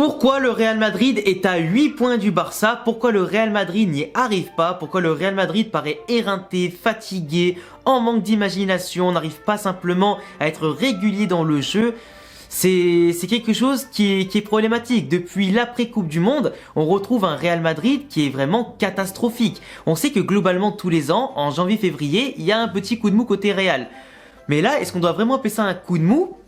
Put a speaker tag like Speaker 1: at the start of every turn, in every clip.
Speaker 1: Pourquoi le Real Madrid est à 8 points du Barça? Pourquoi le Real Madrid n'y arrive pas? Pourquoi le Real Madrid paraît éreinté, fatigué, en manque d'imagination, n'arrive pas simplement à être régulier dans le jeu? C'est quelque chose qui est problématique. Depuis l'après-Coupe du Monde, on retrouve un Real Madrid qui est vraiment catastrophique. On sait que globalement tous les ans, en janvier-février, il y a un petit coup de mou côté Real. Mais là, est-ce qu'on doit vraiment appeler ça un coup de mou?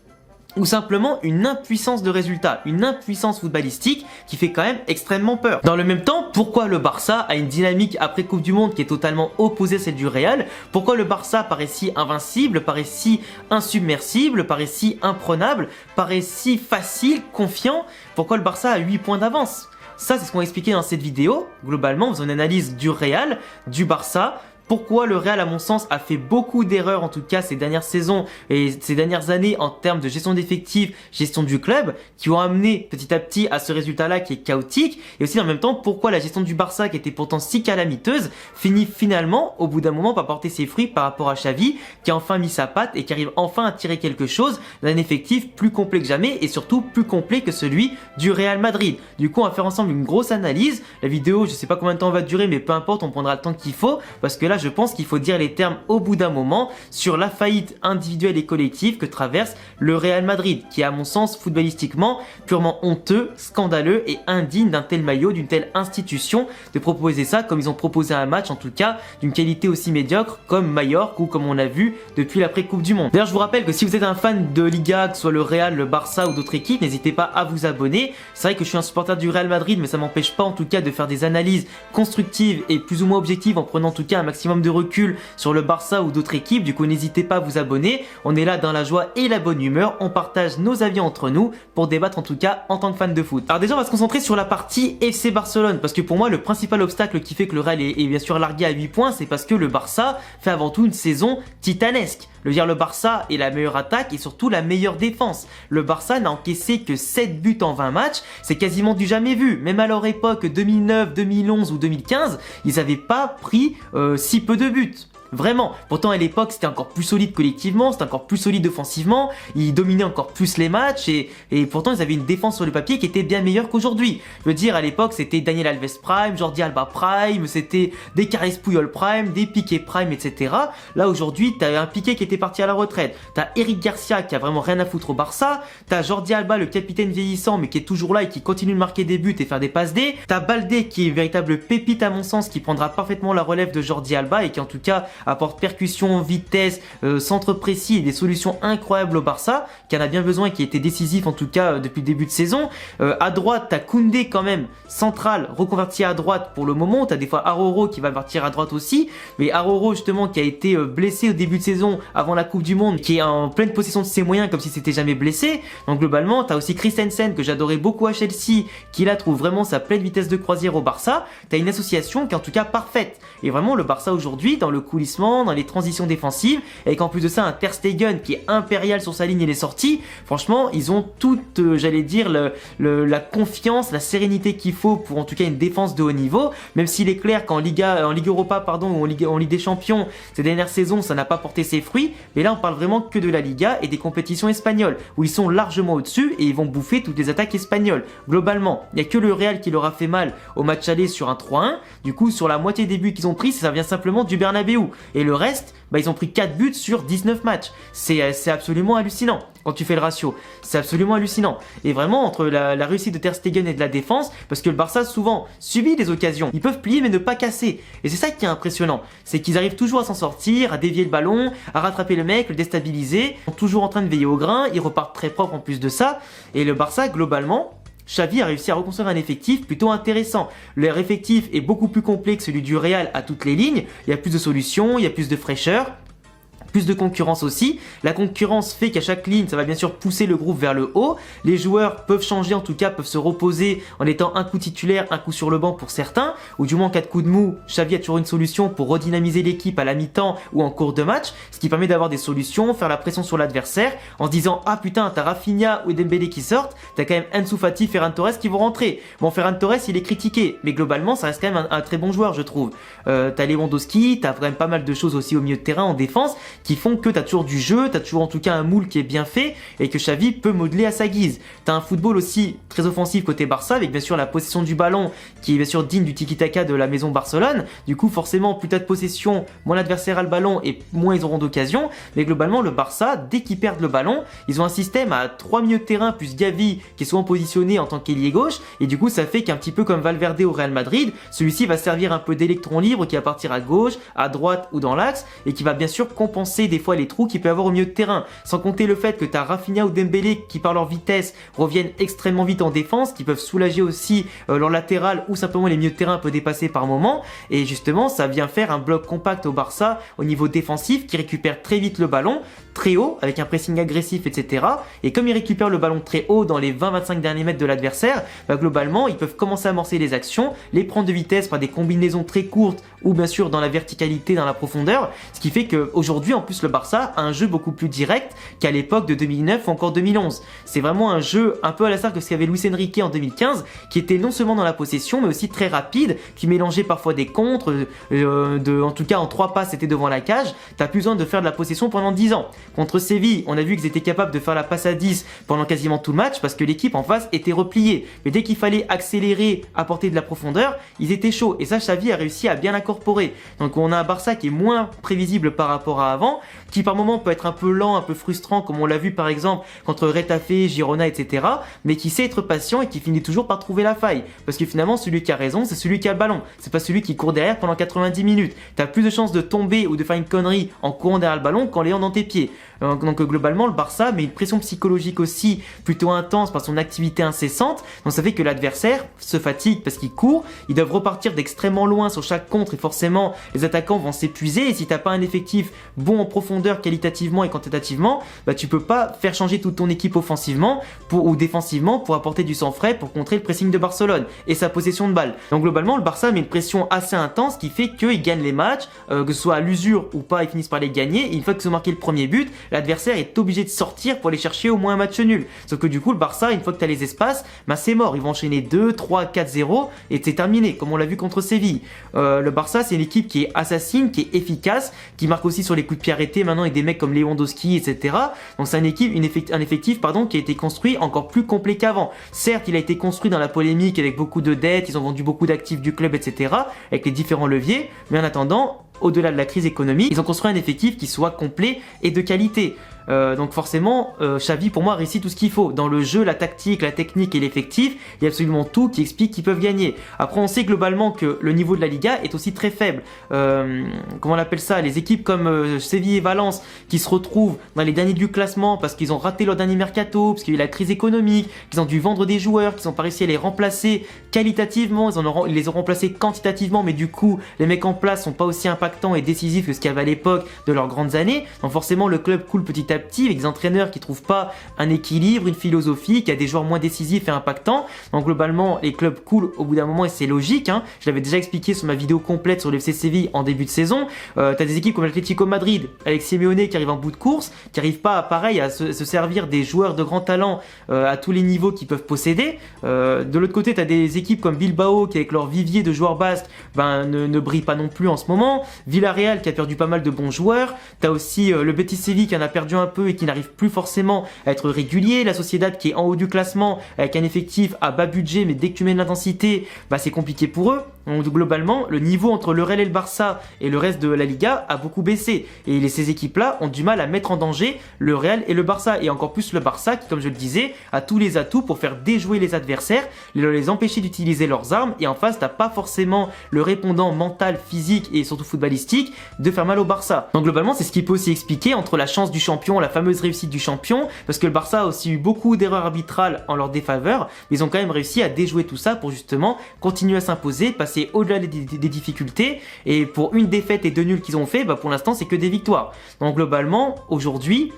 Speaker 1: Ou simplement une impuissance de résultat, une impuissance footballistique qui fait quand même extrêmement peur. Dans le même temps, pourquoi le Barça a une dynamique après Coupe du Monde qui est totalement opposée à celle du Real? Pourquoi le Barça paraît si invincible, paraît si insubmersible, paraît si imprenable, paraît si facile, confiant? Pourquoi le Barça a 8 points d'avance? Ça, c'est ce qu'on va expliquer dans cette vidéo. Globalement, on faisant une analyse du Real, du Barça. Pourquoi le Real, à mon sens, a fait beaucoup d'erreurs, en tout cas ces dernières saisons et ces dernières années en termes de gestion d'effectifs, gestion du club, qui ont amené petit à petit à ce résultat-là qui est chaotique. Et aussi en même temps, pourquoi la gestion du Barça, qui était pourtant si calamiteuse, finit finalement, au bout d'un moment, par porter ses fruits par rapport à Xavi, qui a enfin mis sa patte et qui arrive enfin à tirer quelque chose d'un effectif plus complet que jamais et surtout plus complet que celui du Real Madrid. Du coup, on va faire ensemble une grosse analyse. La vidéo, je sais pas combien de temps va durer, mais peu importe, on prendra le temps qu'il faut, parce que là, je pense qu'il faut dire les termes au bout d'un moment sur la faillite individuelle et collective que traverse le Real Madrid, qui est à mon sens footballistiquement purement honteux, scandaleux et indigne d'un tel maillot, d'une telle institution, de proposer ça comme ils ont proposé un match, en tout cas d'une qualité aussi médiocre comme Mallorca ou comme on l'a vu depuis l'après-Coupe du Monde. D'ailleurs, je vous rappelle que si vous êtes un fan de Liga, que ce soit le Real, le Barça ou d'autres équipes, n'hésitez pas à vous abonner. C'est vrai que je suis un supporter du Real Madrid, mais ça m'empêche pas en tout cas de faire des analyses constructives et plus ou moins objectives en prenant en tout cas un maximum de recul sur le Barça ou d'autres équipes. Du coup, n'hésitez pas à vous abonner. On est là dans la joie et la bonne humeur. On partage nos avis entre nous pour débattre en tout cas en tant que fan de foot. Alors déjà, on va se concentrer sur la partie FC Barcelone, parce que pour moi, le principal obstacle qui fait que le Real est bien sûr largué à 8 points, c'est parce que le Barça fait avant tout une saison titanesque. Le Barça est la meilleure attaque et surtout la meilleure défense. Le Barça n'a encaissé que 7 buts en 20 matchs, c'est quasiment du jamais vu. Même à leur époque 2009, 2011 ou 2015, ils n'avaient pas pris si peu de buts. Vraiment. Pourtant, à l'époque, c'était encore plus solide collectivement, c'était encore plus solide offensivement, ils dominaient encore plus les matchs et pourtant, ils avaient une défense sur le papier qui était bien meilleure qu'aujourd'hui. Je veux dire, à l'époque, c'était Daniel Alves Prime, Jordi Alba Prime, c'était des Carles Puyol Prime, des Piqué Prime, etc. Là, aujourd'hui, t'as un Piqué qui était parti à la retraite, t'as Eric Garcia qui a vraiment rien à foutre au Barça, t'as Jordi Alba, le capitaine vieillissant, mais qui est toujours là et qui continue de marquer des buts et faire des passes D, t'as Baldé qui est une véritable pépite à mon sens, qui prendra parfaitement la relève de Jordi Alba et qui en tout cas apporte percussion, vitesse, centre précis et des solutions incroyables au Barça, qui en a bien besoin et qui était décisif en tout cas depuis le début de saison. À droite, t'as Koundé quand même, central, reconverti à droite pour le moment. T'as des fois Aroro qui va partir à droite aussi, mais Aroro justement qui a été blessé au début de saison avant la Coupe du Monde, qui est en pleine possession de ses moyens comme si c'était jamais blessé. Donc globalement, t'as aussi Christensen que j'adorais beaucoup à Chelsea, qui là trouve vraiment sa pleine vitesse de croisière au Barça. T'as une association qui est en tout cas parfaite. Et vraiment le Barça aujourd'hui, dans le coulissement, dans les transitions défensives, et qu'en plus de ça un Ter Stegen qui est impérial sur sa ligne et les sorties, franchement ils ont toute j'allais dire la confiance, la sérénité qu'il faut pour en tout cas une défense de haut niveau, même s'il est clair qu'en Ligue Europa pardon, ou en Ligue des Champions ces dernières saisons ça n'a pas porté ses fruits, mais là on parle vraiment que de la Liga et des compétitions espagnoles où ils sont largement au-dessus et ils vont bouffer toutes les attaques espagnoles. Globalement il n'y a que le Real qui leur a fait mal au match aller sur un 3-1, du coup sur la moitié des buts qu'ils ont pris ça vient simplement du Bernabeu, et le reste, bah, ils ont pris 4 buts sur 19 matchs. C'est absolument hallucinant quand tu fais le ratio. C'est absolument hallucinant. Et vraiment, entre la réussite de Ter Stegen et de la défense, parce que le Barça souvent subit des occasions. Ils peuvent plier mais ne pas casser. Et c'est ça qui est impressionnant. C'est qu'ils arrivent toujours à s'en sortir, à dévier le ballon, à rattraper le mec, le déstabiliser. Ils sont toujours en train de veiller au grain. Ils repartent très propres en plus de ça. Et le Barça, globalement, Xavi a réussi à reconstruire un effectif plutôt intéressant. Leur effectif est beaucoup plus complet que celui du Real à toutes les lignes. Il y a plus de solutions, il y a plus de fraîcheur. Plus de concurrence aussi. La concurrence fait qu'à chaque ligne, ça va bien sûr pousser le groupe vers le haut. Les joueurs peuvent changer, en tout cas peuvent se reposer en étant un coup titulaire, un coup sur le banc pour certains, ou du moins en cas de coup de mou, Xavi a toujours une solution pour redynamiser l'équipe à la mi-temps ou en cours de match, ce qui permet d'avoir des solutions, faire la pression sur l'adversaire en se disant ah putain t'as Rafinha ou Dembélé qui sortent, t'as quand même Ansu Fati, Ferran Torres qui vont rentrer. Bon, Ferran Torres il est critiqué, mais globalement ça reste quand même un très bon joueur je trouve. T'as Lewandowski, t'as quand même pas mal de choses aussi au milieu de terrain en défense qui font que tu as toujours du jeu, tu as toujours en tout cas un moule qui est bien fait et que Xavi peut modeler à sa guise. Tu as un football aussi très offensif côté Barça avec bien sûr la possession du ballon qui est bien sûr digne du tiki-taka de la maison Barcelone. Du coup forcément plus tu as de possession, moins l'adversaire a le ballon et moins ils auront d'occasion. Mais globalement le Barça, dès qu'ils perdent le ballon, ils ont un système à 3 milieux de terrain plus Gavi qui est souvent positionné en tant qu'ailier gauche et du coup ça fait qu'un petit peu comme Valverde au Real Madrid, celui-ci va servir un peu d'électron libre qui va partir à gauche, à droite ou dans l'axe et qui va bien sûr compenser des fois les trous qu'il peut avoir au milieu de terrain. Sans compter le fait que tu as Rafinha ou Dembélé qui par leur vitesse reviennent extrêmement vite en défense, qui peuvent soulager aussi leur latéral ou simplement les milieux de terrain peuvent dépasser par moment et justement ça vient faire un bloc compact au Barça au niveau défensif qui récupère très vite le ballon, très haut avec un pressing agressif etc. Et comme ils récupèrent le ballon très haut dans les 20-25 derniers mètres de l'adversaire, globalement ils peuvent commencer à amorcer les actions, les prendre de vitesse par des combinaisons très courtes ou bien sûr dans la verticalité, dans la profondeur, ce qui fait qu'aujourd'hui en plus le Barça a un jeu beaucoup plus direct qu'à l'époque de 2009 ou encore 2011. C'est vraiment un jeu un peu à la star que ce qu'avait Luis Enrique en 2015 qui était non seulement dans la possession mais aussi très rapide, qui mélangeait parfois des contres, en tout cas en 3 passes c'était devant la cage, t'as plus besoin de faire de la possession pendant 10 ans. Contre Séville, on a vu qu'ils étaient capables de faire la passe à 10 pendant quasiment tout le match parce que l'équipe en face était repliée. Mais dès qu'il fallait accélérer, apporter de la profondeur, ils étaient chauds. Et ça, Xavi a réussi à bien l'incorporer. Donc on a un Barça qui est moins prévisible par rapport à avant, qui par moments peut être un peu lent, un peu frustrant, comme on l'a vu par exemple contre Retafe, Girona, etc. Mais qui sait être patient et qui finit toujours par trouver la faille. Parce que finalement, celui qui a raison, c'est celui qui a le ballon. C'est pas celui qui court derrière pendant 90 minutes. T'as plus de chances de tomber ou de faire une connerie en courant derrière le ballon qu'en l'ayant dans tes pieds. Donc globalement, le Barça met une pression psychologique aussi plutôt intense par son activité incessante. Donc ça fait que l'adversaire se fatigue parce qu'il court. Ils doivent repartir d'extrêmement loin sur chaque contre et forcément les attaquants vont s'épuiser. Et si t'as pas un effectif bon en profondeur qualitativement et quantitativement, tu peux pas faire changer toute ton équipe offensivement ou défensivement pour apporter du sang frais pour contrer le pressing de Barcelone et sa possession de balle. Donc globalement, le Barça met une pression assez intense qui fait qu'ils gagnent les matchs, que ce soit à l'usure ou pas, ils finissent par les gagner. Et une fois qu'ils ont marqué le premier but, l'adversaire est obligé de sortir pour aller chercher au moins un match nul. Sauf que du coup, le Barça, une fois que tu as les espaces, c'est mort. Ils vont enchaîner 2, 3, 4-0 et c'est terminé, comme on l'a vu contre Séville. Le Barça, c'est une équipe qui est assassine, qui est efficace, qui marque aussi sur les coups de pied arrêtés maintenant avec des mecs comme Lewandowski, etc. Donc c'est un effectif qui a été construit encore plus complet qu'avant. Certes, il a été construit dans la polémique avec beaucoup de dettes, ils ont vendu beaucoup d'actifs du club, etc. avec les différents leviers, mais en attendant, au-delà de la crise économique, ils ont construit un effectif qui soit complet et de qualité. Donc forcément, Xavi pour moi réussit tout ce qu'il faut. Dans le jeu, la tactique, la technique et l'effectif, il y a absolument tout qui explique qu'ils peuvent gagner. Après on sait globalement que le niveau de la Liga est aussi très faible. Comment on appelle ça? Les équipes comme Séville et Valence qui se retrouvent dans les derniers du classement parce qu'ils ont raté leur dernier mercato, parce qu'il y a eu la crise économique, qu'ils ont dû vendre des joueurs, qu'ils n'ont pas réussi à les remplacer qualitativement, ils les ont remplacés quantitativement, mais du coup les mecs en place sont pas aussi impactants et décisifs que ce qu'il y avait à l'époque de leurs grandes années. Donc forcément le club coule petit à petit avec des entraîneurs qui trouvent pas un équilibre, une philosophie, qui a des joueurs moins décisifs et impactants. Donc globalement les clubs coulent au bout d'un moment et c'est logique. Je l'avais déjà expliqué sur ma vidéo complète sur le FC Séville en début de saison. T'as des équipes comme l'Atlético Madrid avec Simeone qui arrive en bout de course, qui arrive pas pareil à se servir des joueurs de grand talent à tous les niveaux qu'ils peuvent posséder. De l'autre côté t'as des équipes comme Bilbao qui avec leur vivier de joueurs basques ne brille pas non plus en ce moment. Villarreal qui a perdu pas mal de bons joueurs. T'as aussi le Betis Séville qui en a perdu un peu et qui n'arrive plus forcément à être régulier. La Sociedad qui est en haut du classement avec un effectif à bas budget, mais dès que tu mets de l'intensité, c'est compliqué pour eux. Donc globalement, le niveau entre le Real et le Barça et le reste de la Liga a beaucoup baissé. Et ces équipes-là ont du mal à mettre en danger le Real et le Barça. Et encore plus le Barça qui, comme je le disais, a tous les atouts pour faire déjouer les adversaires, les empêcher d'utiliser leurs armes. Et en face, t'as pas forcément le répondant mental, physique et surtout footballistique de faire mal au Barça. Donc globalement, c'est ce qui peut aussi expliquer entre la chance du champion, la fameuse réussite du champion, parce que le Barça a aussi eu beaucoup d'erreurs arbitrales en leur défaveur, mais ils ont quand même réussi à déjouer tout ça pour justement continuer à s'imposer, passer au-delà des difficultés, et pour une défaite et 2 nuls qu'ils ont fait, pour l'instant c'est que des victoires. Donc globalement, aujourd'hui,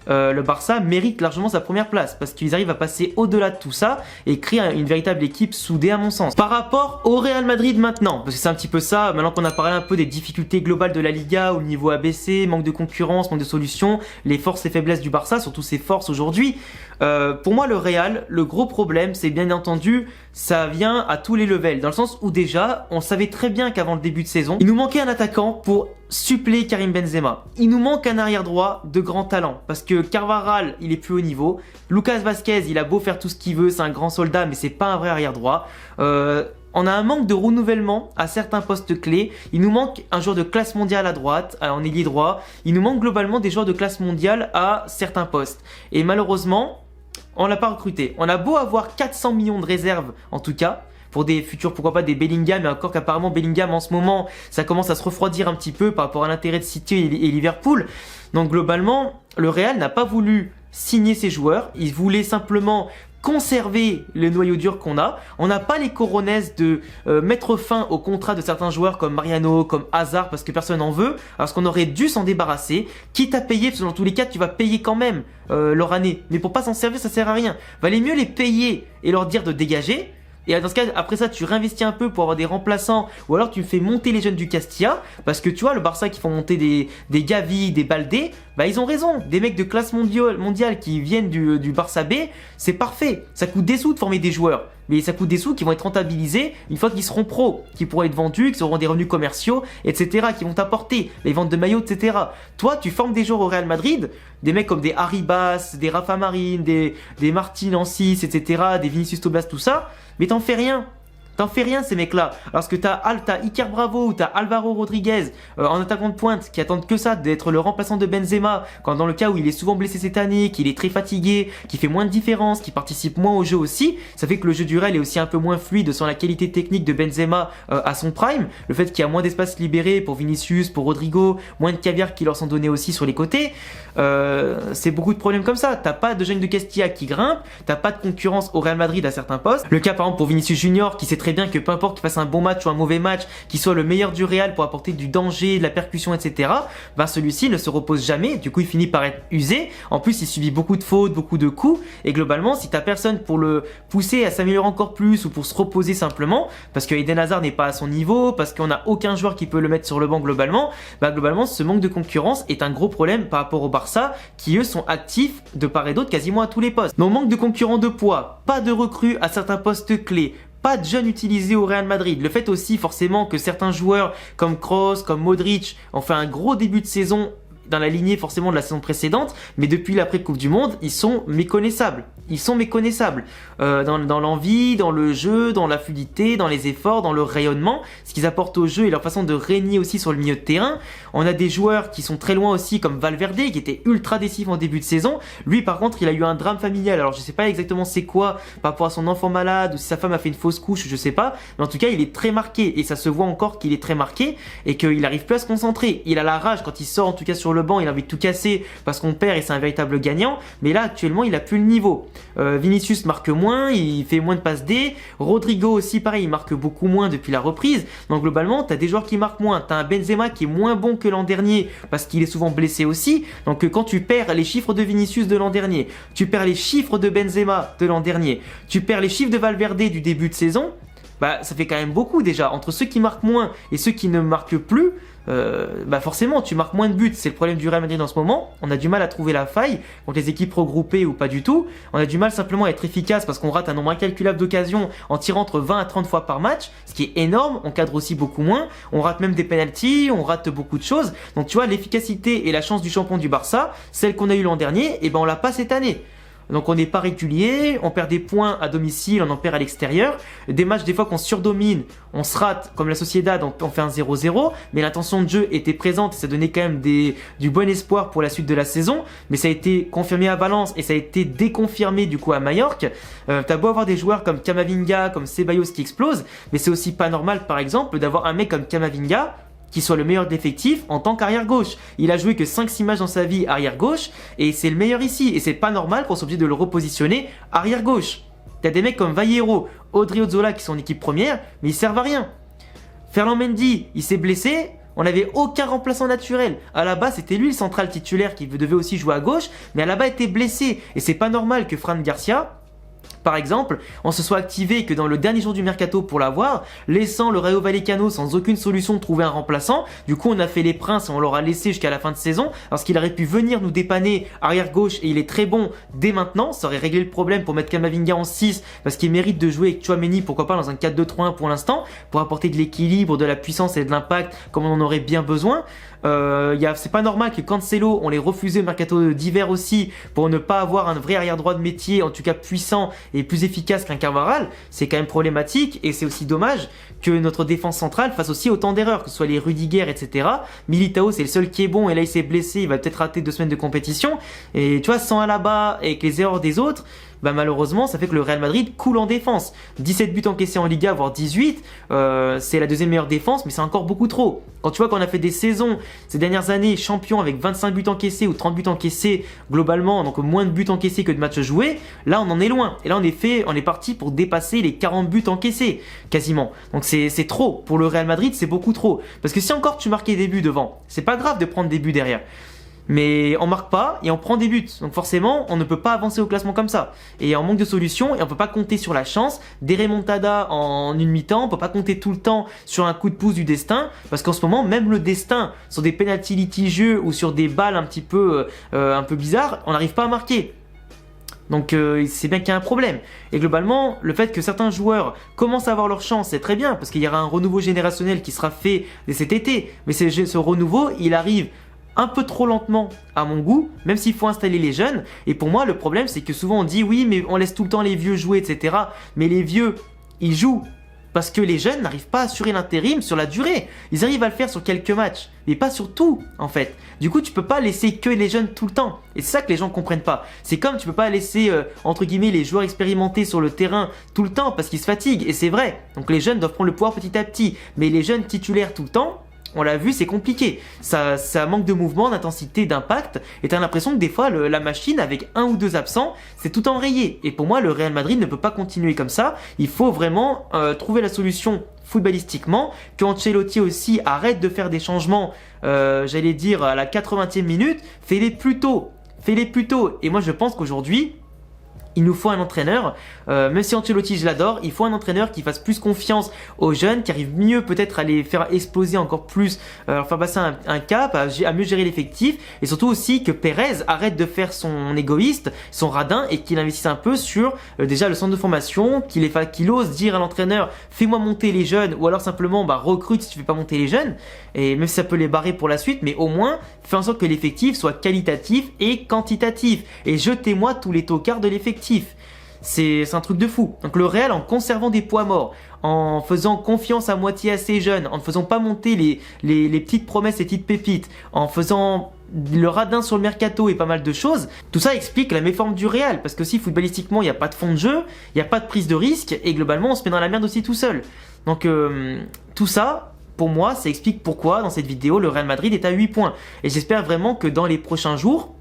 Speaker 1: le Barça mérite largement sa première place parce qu'ils arrivent à passer au-delà de tout ça et créer une véritable équipe soudée à mon sens. Par rapport au Real Madrid maintenant, parce que c'est un petit peu ça, maintenant qu'on a parlé un peu des difficultés globales de la Liga au niveau ABC, manque de concurrence, manque de solutions, les forces et faiblesses du Barça, surtout ses forces aujourd'hui. Pour moi le Real, le gros problème c'est bien entendu, ça vient à tous les levels, dans le sens où déjà on savait très bien qu'avant le début de saison, il nous manquait un attaquant pour suppléer Karim Benzema. Il nous manque un arrière droit de grand talent parce que Carvajal il est plus haut niveau, Lucas Vazquez il a beau faire tout ce qu'il veut, c'est un grand soldat mais c'est pas un vrai arrière droit. On a un manque de renouvellement à certains postes clés. Il nous manque un joueur de classe mondiale à droite, en ailier droit. Il nous manque globalement des joueurs de classe mondiale à certains postes. Et malheureusement, on l'a pas recruté. On a beau avoir 400 millions de réserves en tout cas, pour des futurs, pourquoi pas des Bellingham, mais encore qu'apparemment Bellingham en ce moment, ça commence à se refroidir un petit peu par rapport à l'intérêt de City et Liverpool. Donc globalement, le Real n'a pas voulu signer ses joueurs. Il voulait simplement conserver le noyau dur qu'on a. On n'a pas les coronesses de mettre fin au contrat de certains joueurs comme Mariano, comme Hazard, parce que personne n'en veut, alors qu'on aurait dû s'en débarrasser, quitte à payer, parce que dans tous les cas, tu vas payer quand même leur année. Mais pour pas s'en servir, ça sert à rien. Valait mieux les payer et leur dire de dégager. Et dans ce cas, après ça, tu réinvestis un peu pour avoir des remplaçants, ou alors tu fais monter les jeunes du Castilla, parce que tu vois, le Barça qui font monter des Gavi, des Baldé, bah ils ont raison. Des mecs de classe mondiale qui viennent du Barça B, c'est parfait. Ça coûte des sous de former des joueurs, mais ça coûte des sous qui vont être rentabilisés une fois qu'ils seront pros, qui pourront être vendus, qui auront des revenus commerciaux, etc., qui vont t'apporter les ventes de maillots, etc. Toi, tu formes des joueurs au Real Madrid, des mecs comme des Arribas, des Rafa Marine, des Martin en 6, etc., des Vinicius Tobias, tout ça, mais t'en fais rien. T'en fais rien ces mecs-là. Parce que t'as Iker Bravo ou t'as Alvaro Rodriguez en attaquant de pointe qui attendent que ça, d'être le remplaçant de Benzema, quand dans le cas où il est souvent blessé cette année, qu'il est très fatigué, qui fait moins de différence, qui participe moins au jeu aussi, ça fait que le jeu du Real est aussi un peu moins fluide sans la qualité technique de Benzema à son prime. Le fait qu'il y a moins d'espace libéré pour Vinicius, pour Rodrigo, moins de caviar qui leur sont donnés aussi sur les côtés, c'est beaucoup de problèmes comme ça. T'as pas de jeunes de Castilla qui grimpent, t'as pas de concurrence au Real Madrid à certains postes. Le cas par exemple pour Vinicius Junior qui sait très bien que peu importe qu'il fasse un bon match ou un mauvais match, qu'il soit le meilleur du Real pour apporter du danger, de la percussion, etc. Ben celui-ci ne se repose jamais, du coup il finit par être usé. En plus il subit beaucoup de fautes, beaucoup de coups, et globalement si t'as personne pour le pousser à s'améliorer encore plus ou pour se reposer simplement, parce que Eden Hazard n'est pas à son niveau, parce qu'on n'a aucun joueur qui peut le mettre sur le banc globalement, ben globalement ce manque de concurrence est un gros problème par rapport au Barça qui eux sont actifs de part et d'autre quasiment à tous les postes. Donc manque de concurrents de poids, pas de recrues à certains postes clés, pas de jeunes utilisés au Real Madrid. Le fait aussi forcément que certains joueurs comme Kroos, comme Modric ont fait un gros début de saison dans la lignée forcément de la saison précédente, mais depuis l'après-Coupe du Monde, ils sont méconnaissables. Ils sont méconnaissables dans l'envie, dans le jeu, dans la fluidité, dans les efforts, dans le rayonnement, ce qu'ils apportent au jeu et leur façon de régner aussi sur le milieu de terrain. On a des joueurs qui sont très loin aussi comme Valverde qui était ultra décisif en début de saison. Lui par contre il a eu un drame familial, alors je sais pas exactement c'est quoi par rapport à son enfant malade ou si sa femme a fait une fausse couche, je sais pas, mais en tout cas il est très marqué et ça se voit encore qu'il est très marqué et qu'il arrive plus à se concentrer. Il a la rage quand il sort en tout cas sur le banc, il a envie de tout casser parce qu'on perd et c'est un véritable gagnant, mais là actuellement il a plus le niveau. Vinicius marque moins, il fait moins de passes D, Rodrigo aussi pareil, il marque beaucoup moins depuis la reprise, donc globalement t'as des joueurs qui marquent moins, t'as un Benzema qui est moins bon que l'an dernier parce qu'il est souvent blessé aussi, donc quand tu perds les chiffres de Vinicius de l'an dernier, tu perds les chiffres de Benzema de l'an dernier, tu perds les chiffres de Valverde du début de saison, bah ça fait quand même beaucoup déjà, entre ceux qui marquent moins et ceux qui ne marquent plus, bah forcément tu marques moins de buts, c'est le problème du Real Madrid en ce moment. On a du mal à trouver la faille contre les équipes regroupées ou pas du tout. On a du mal simplement à être efficace parce qu'on rate un nombre incalculable d'occasions en tirant entre 20 à 30 fois par match, ce qui est énorme. On cadre aussi beaucoup moins, on rate même des penalties, on rate beaucoup de choses. Donc tu vois, l'efficacité et la chance du champion du Barça, celle qu'on a eu l'an dernier, et ben on l'a pas cette année. Donc on n'est pas régulier, on perd des points à domicile, on en perd à l'extérieur. Des matchs des fois qu'on surdomine, on se rate comme la Sociedad, on fait un 0-0, mais l'intention de jeu était présente et ça donnait quand même du bon espoir pour la suite de la saison. Mais ça a été confirmé à Valence et ça a été déconfirmé du coup à Majorque. T'as beau avoir des joueurs comme Camavinga, comme Ceballos qui explosent, mais c'est aussi pas normal par exemple d'avoir un mec comme Camavinga qui soit le meilleur d'effectif en tant qu'arrière gauche. Il a joué que 5-6 matchs dans sa vie arrière gauche et c'est le meilleur ici. Et c'est pas normal qu'on soit obligé de le repositionner arrière gauche. T'as des mecs comme Vallejo, Odriozola qui sont en équipe première, mais ils servent à rien. Ferland Mendy, il s'est blessé, On n'avait aucun remplaçant naturel. Alaba, c'était lui le central titulaire qui devait aussi jouer à gauche, mais Alaba était blessé. Et c'est pas normal que Fran Garcia, par exemple, on se soit activé que dans le dernier jour du mercato pour l'avoir, laissant le Rayo Vallecano sans aucune solution de trouver un remplaçant. Du coup, on a fait les princes et on l'aura laissé jusqu'à la fin de saison, parce qu'il aurait pu venir nous dépanner arrière gauche et il est très bon dès maintenant. Ça aurait réglé le problème pour mettre Camavinga en 6, parce qu'il mérite de jouer avec Tchouaméni, pourquoi pas dans un 4-2-3-1 pour l'instant, pour apporter de l'équilibre, de la puissance et de l'impact comme on en aurait bien besoin. C'est pas normal que Cancelo, on l'ait refusé au mercato d'hiver aussi, pour ne pas avoir un vrai arrière droit de métier, en tout cas puissant et plus efficace qu'un Carvajal. C'est quand même problématique, et c'est aussi dommage que notre défense centrale fasse aussi autant d'erreurs, que ce soit les Rudiger, etc. Militao, c'est le seul qui est bon, et là il s'est blessé, il va peut-être rater 2 semaines de compétition, et tu vois, sans Alaba et avec les erreurs des autres, bah malheureusement ça fait que le Real Madrid coule en défense. 17 buts encaissés en Liga, voire 18, c'est la deuxième meilleure défense, mais c'est encore beaucoup trop. Quand tu vois qu'on a fait des saisons ces dernières années champions avec 25 buts encaissés ou 30 buts encaissés globalement, donc moins de buts encaissés que de matchs joués, là on en est loin. Et là on est parti pour dépasser les 40 buts encaissés quasiment. Donc c'est trop. Pour le Real Madrid, c'est beaucoup trop. Parce que si encore tu marquais des buts devant, c'est pas grave de prendre des buts derrière. Mais on marque pas et on prend des buts. Donc forcément, on ne peut pas avancer au classement comme ça. Et on manque de solutions et on peut pas compter sur la chance, des remontadas en une mi-temps, on peut pas compter tout le temps sur un coup de pouce du destin, parce qu'en ce moment, même le destin, sur des pénaltys litigieux ou sur des balles un peu bizarres, on n'arrive pas à marquer. Donc c'est bien qu'il y a un problème. Et globalement, le fait que certains joueurs commencent à avoir leur chance, c'est très bien, parce qu'il y aura un renouveau générationnel qui sera fait dès cet été. Mais ce renouveau, il arrive un peu trop lentement à mon goût, même s'il faut installer les jeunes. Et pour moi, le problème, c'est que souvent on dit oui, mais on laisse tout le temps les vieux jouer, etc. Mais les vieux, ils jouent parce que les jeunes n'arrivent pas à assurer l'intérim sur la durée. Ils arrivent à le faire sur quelques matchs, mais pas sur tout, en fait. Du coup, tu peux pas laisser que les jeunes tout le temps. Et c'est ça que les gens comprennent pas. C'est comme tu peux pas laisser, entre guillemets, les joueurs expérimentés sur le terrain tout le temps parce qu'ils se fatiguent. Et c'est vrai. Donc les jeunes doivent prendre le pouvoir petit à petit. Mais les jeunes titulaires tout le temps, on l'a vu, c'est compliqué. Ça manque de mouvement, d'intensité, d'impact. Et t'as l'impression que des fois, la machine, avec 1 ou 2 absents, c'est tout enrayé. Et pour moi, le Real Madrid ne peut pas continuer comme ça. Il faut vraiment trouver la solution footballistiquement. Qu'Ancelotti aussi arrête de faire des changements, j'allais dire, à la 80e minute. Fais-les plus tôt. Fais-les plus tôt. Et moi, je pense qu'aujourd'hui, il nous faut un entraîneur, même si Ancelotti je l'adore, il faut un entraîneur qui fasse plus confiance aux jeunes, qui arrive mieux peut-être à les faire exploser encore plus, leur faire passer un cap, à mieux gérer l'effectif, et surtout aussi que Pérez arrête de faire son égoïste, son radin, et qu'il investisse un peu sur déjà le centre de formation, qu'il ose dire à l'entraîneur fais-moi monter les jeunes, ou alors simplement recrute si tu fais pas monter les jeunes, et même si ça peut les barrer pour la suite, mais au moins fais en sorte que l'effectif soit qualitatif et quantitatif, et jetez-moi tous les tocards de l'effectif. C'est un truc de fou. Donc le Real, en conservant des poids morts, en faisant confiance à moitié à ses jeunes, en ne faisant pas monter les petites promesses, les petites pépites, en faisant le radin sur le mercato et pas mal de choses, tout ça explique la méforme du Real. Parce que si footballistiquement il n'y a pas de fond de jeu, il n'y a pas de prise de risque, et globalement on se met dans la merde aussi tout seul. Donc tout ça, pour moi, ça explique pourquoi dans cette vidéo le Real Madrid est à 8 points. Et j'espère vraiment que dans les prochains jours,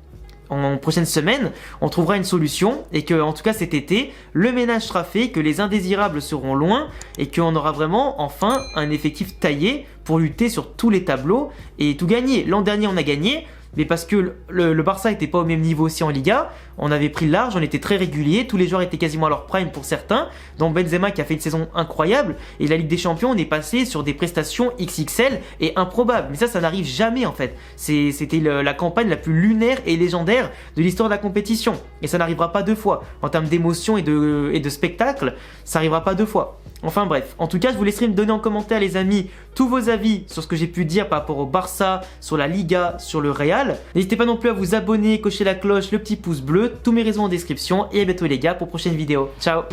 Speaker 1: en prochaine semaine, on trouvera une solution et que, en tout cas cet été, le ménage sera fait, que les indésirables seront loin et qu'on aura vraiment enfin un effectif taillé pour lutter sur tous les tableaux et tout gagner. L'an dernier, on a gagné, mais parce que le Barça n'était pas au même niveau aussi en Liga, on avait pris le large, on était très régulier, tous les joueurs étaient quasiment à leur prime pour certains, dont Benzema qui a fait une saison incroyable, et la Ligue des Champions, on est passé sur des prestations XXL et improbables. Mais ça n'arrive jamais en fait. C'était la campagne la plus lunaire et légendaire de l'histoire de la compétition. Et ça n'arrivera pas 2 fois. En termes d'émotion et de spectacle, ça n'arrivera pas 2 fois. Enfin bref, en tout cas je vous laisserai me donner en commentaire les amis tous vos avis sur ce que j'ai pu dire par rapport au Barça, sur la Liga, sur le Real. N'hésitez pas non plus à vous abonner, cocher la cloche, le petit pouce bleu, tous mes réseaux en description et à bientôt les gars pour prochaine vidéo. Ciao.